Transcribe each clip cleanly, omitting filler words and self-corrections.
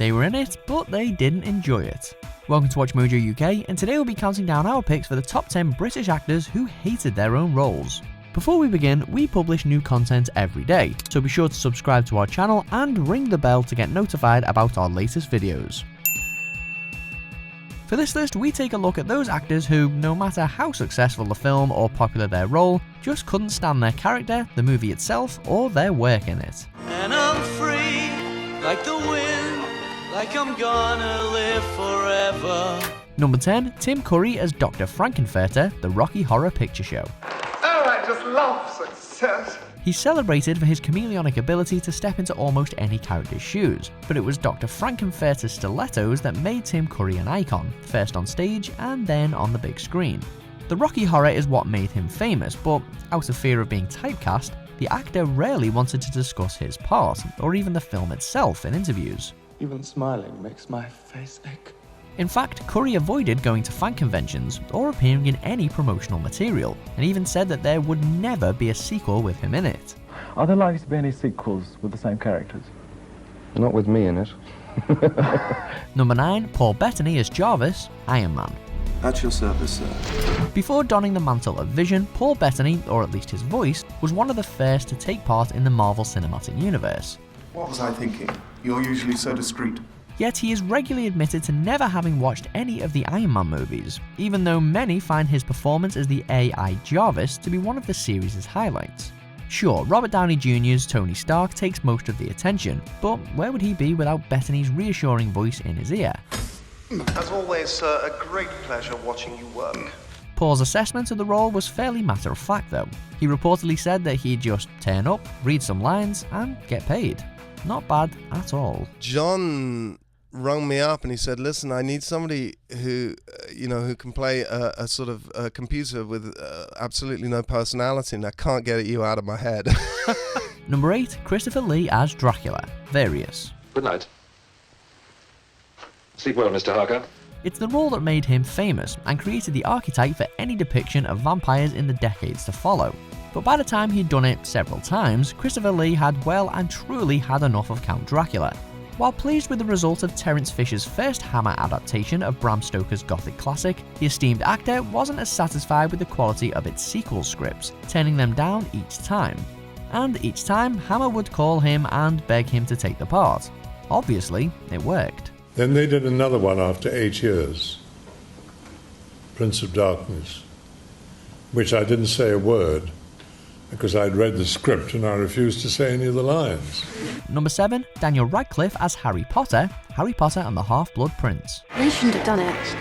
They were in it, but they didn't enjoy it. Welcome to Watch Mojo UK, and today we'll be counting down our picks for the top 10 British actors who hated their own roles. Before we begin, we publish new content every day, so be sure to subscribe to our channel and ring the bell to get notified about our latest videos. For this list, we take a look at those actors who, no matter how successful the film or popular their role, just couldn't stand their character, the movie itself, or their work in it. And I'm free, like the wind, like I'm gonna live forever. Number 10, Tim Curry as Dr. Frankenfurter, The Rocky Horror Picture Show. Oh, I just love success. He's celebrated for his chameleonic ability to step into almost any character's shoes, but it was Dr. Frankenfurter's stilettos that made Tim Curry an icon, first on stage and then on the big screen. The Rocky Horror is what made him famous, but out of fear of being typecast, the actor rarely wanted to discuss his part, or even the film itself in interviews. Even smiling makes my face ache. In fact, Curry avoided going to fan conventions or appearing in any promotional material, and even said that there would never be a sequel with him in it. Are there likely to be any sequels with the same characters? Not with me in it. Number 9, Paul Bettany as J.A.R.V.I.S, Iron Man. At your service, sir. Before donning the mantle of Vision, Paul Bettany, or at least his voice, was one of the first to take part in the Marvel Cinematic Universe. What was I thinking? You're usually so discreet. Yet he is regularly admitted to never having watched any of the Iron Man movies, even though many find his performance as the AI J.A.R.V.I.S to be one of the series' highlights. Sure, Robert Downey Jr.'s Tony Stark takes most of the attention, but where would he be without Bettany's reassuring voice in his ear? As always, sir, a great pleasure watching you work. Paul's assessment of the role was fairly matter-of-fact though. He reportedly said that he'd just turn up, read some lines, and get paid. Not bad at all. John rung me up and he said, listen, I need somebody who, who can play a sort of a computer with absolutely no personality, and I can't get you out of my head. Number 8, Christopher Lee as Dracula, Various. Good night. Sleep well, Mr. Harker. It's the role that made him famous and created the archetype for any depiction of vampires in the decades to follow. But by the time he'd done it several times, Christopher Lee had well and truly had enough of Count Dracula. While pleased with the result of Terence Fisher's first Hammer adaptation of Bram Stoker's Gothic classic, the esteemed actor wasn't as satisfied with the quality of its sequel scripts, turning them down each time. And each time, Hammer would call him and beg him to take the part. Obviously, it worked. Then they did another one after 8 years, Prince of Darkness, which I didn't say a word, because I'd read the script and I refused to say any of the lines. Number 7, Daniel Radcliffe as Harry Potter, Harry Potter and the Half-Blood Prince. They shouldn't have done it.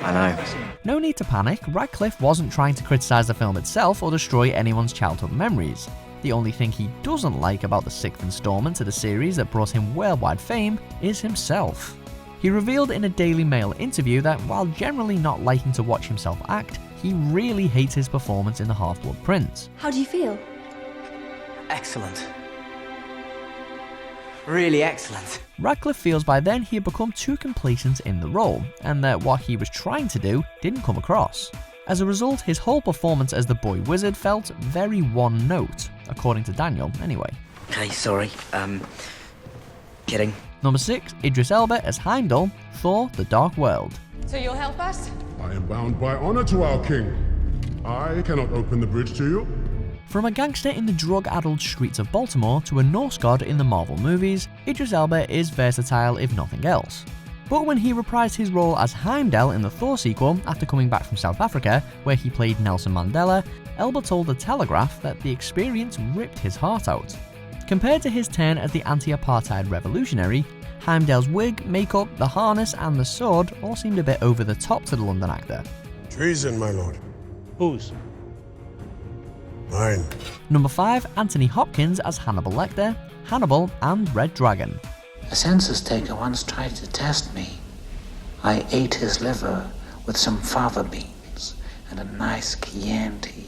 I know. No need to panic, Radcliffe wasn't trying to criticise the film itself or destroy anyone's childhood memories. The only thing he doesn't like about the 6th installment to the series that brought him worldwide fame is himself. He revealed in a Daily Mail interview that while generally not liking to watch himself act, he really hates his performance in The Half-Blood Prince. How do you feel? Excellent. Really excellent. Radcliffe feels by then he had become too complacent in the role, and that what he was trying to do didn't come across. As a result, his whole performance as the boy wizard felt very one note, according to Daniel anyway. Okay, sorry. Kidding. Number 6, Idris Elba as Heimdall, Thor: The Dark World. So you'll help us? I am bound by honor to our king. I cannot open the bridge to you. From a gangster in the drug-addled streets of Baltimore to a Norse god in the Marvel movies, Idris Elba is versatile if nothing else. But when he reprised his role as Heimdall in the Thor sequel after coming back from South Africa, where he played Nelson Mandela, Elba told The Telegraph that the experience ripped his heart out. Compared to his turn as the anti-apartheid revolutionary, Heimdall's wig, makeup, the harness and the sword all seemed a bit over the top to the London actor. Treason, my lord. Whose? Mine. Number 5, Anthony Hopkins as Hannibal Lecter, Hannibal and Red Dragon. A census taker once tried to test me. I ate his liver with some fava beans and a nice Chianti.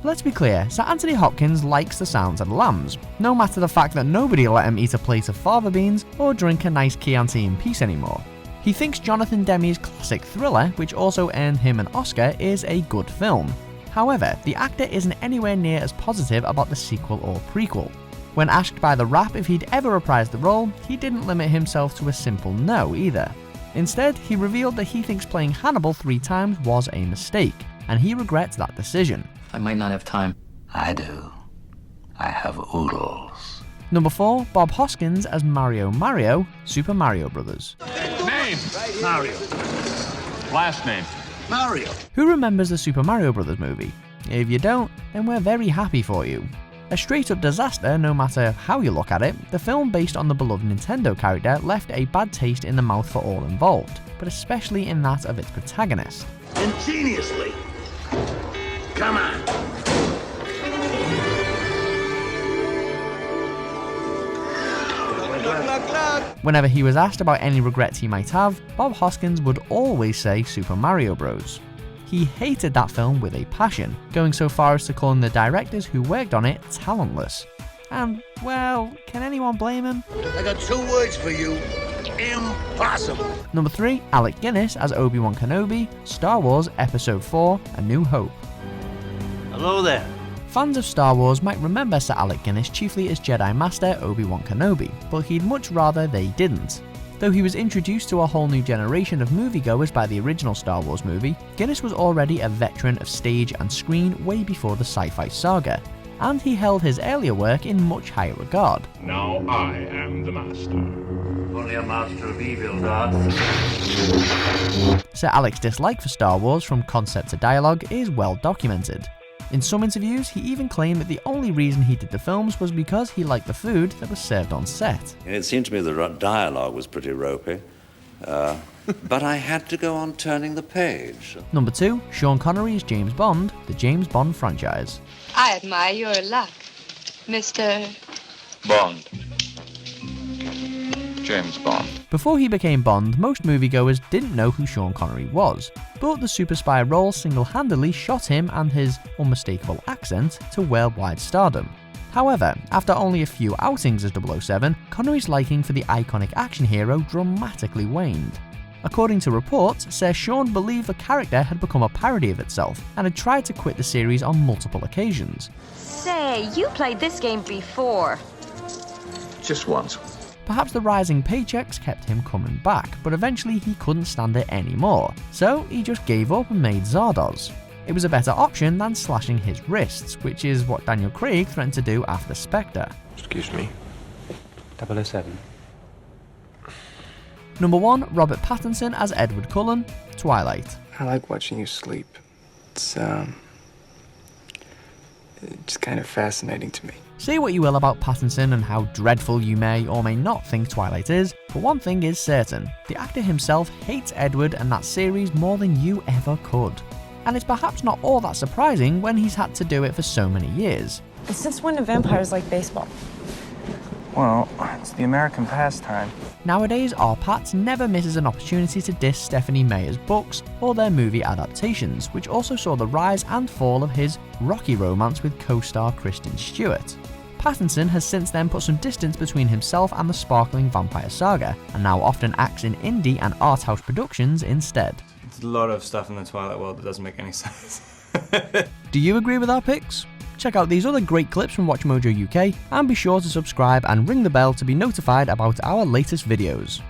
Let's be clear, Sir Anthony Hopkins likes the sounds of lambs, no matter the fact that nobody will let him eat a plate of fava beans or drink a nice Chianti in peace anymore. He thinks Jonathan Demme's classic Thriller, which also earned him an Oscar, is a good film. However, the actor isn't anywhere near as positive about the sequel or prequel. When asked by the Rap if he'd ever reprised the role, he didn't limit himself to a simple no either. Instead, he revealed that he thinks playing Hannibal 3 times was a mistake, and he regrets that decision. I might not have time. I do. I have oodles. Number 4, Bob Hoskins as Mario, Super Mario Bros. Name? Mario. Last name? Mario. Who remembers the Super Mario Bros. Movie? If you don't, then we're very happy for you. A straight-up disaster no matter how you look at it, the film based on the beloved Nintendo character left a bad taste in the mouth for all involved, but especially in that of its protagonist. Ingeniously. Come on. Whenever he was asked about any regrets he might have, Bob Hoskins would always say Super Mario Bros. He hated that film with a passion, going so far as to calling the directors who worked on it talentless. And, well, can anyone blame him? I got 2 words for you. Impossible. Number 3, Alec Guinness as Obi-Wan Kenobi, Star Wars Episode 4, A New Hope. Hello there. Fans of Star Wars might remember Sir Alec Guinness chiefly as Jedi Master Obi-Wan Kenobi, but he'd much rather they didn't. Though he was introduced to a whole new generation of moviegoers by the original Star Wars movie, Guinness was already a veteran of stage and screen way before the sci-fi saga, and he held his earlier work in much higher regard. Now I am the master. Only a master of evil, Darth. Sir Alec's dislike for Star Wars from concept to dialogue is well documented. In some interviews, he even claimed that the only reason he did the films was because he liked the food that was served on set. It seemed to me the dialogue was pretty ropey, but I had to go on turning the page. Number 2, Sean Connery as James Bond, the James Bond franchise. I admire your luck, Mr. Bond. James Bond. Before he became Bond, most moviegoers didn't know who Sean Connery was, but the super spy role single-handedly shot him and his unmistakable accent to worldwide stardom. However, after only a few outings as 007, Connery's liking for the iconic action hero dramatically waned. According to reports, Sir Sean believed the character had become a parody of itself and had tried to quit the series on multiple occasions. Say, you played this game before. Just once. Perhaps the rising paychecks kept him coming back, but eventually he couldn't stand it anymore, so he just gave up and made Zardoz. It was a better option than slashing his wrists, which is what Daniel Craig threatened to do after Spectre. Excuse me. 007. Number 1, Robert Pattinson as Edward Cullen, Twilight. I like watching you sleep. It's kind of fascinating to me. Say what you will about Pattinson and how dreadful you may or may not think Twilight is, but one thing is certain, the actor himself hates Edward and that series more than you ever could. And it's perhaps not all that surprising when he's had to do it for so many years. And since when do vampires like baseball? Well, it's the American pastime. Nowadays, R-Patz never misses an opportunity to diss Stephanie Meyer's books or their movie adaptations, which also saw the rise and fall of his rocky romance with co-star Kristen Stewart. Pattinson has since then put some distance between himself and the sparkling vampire saga, and now often acts in indie and art house productions instead. There's a lot of stuff in the Twilight world that doesn't make any sense. Do you agree with our picks? Check out these other great clips from WatchMojo UK, and be sure to subscribe and ring the bell to be notified about our latest videos.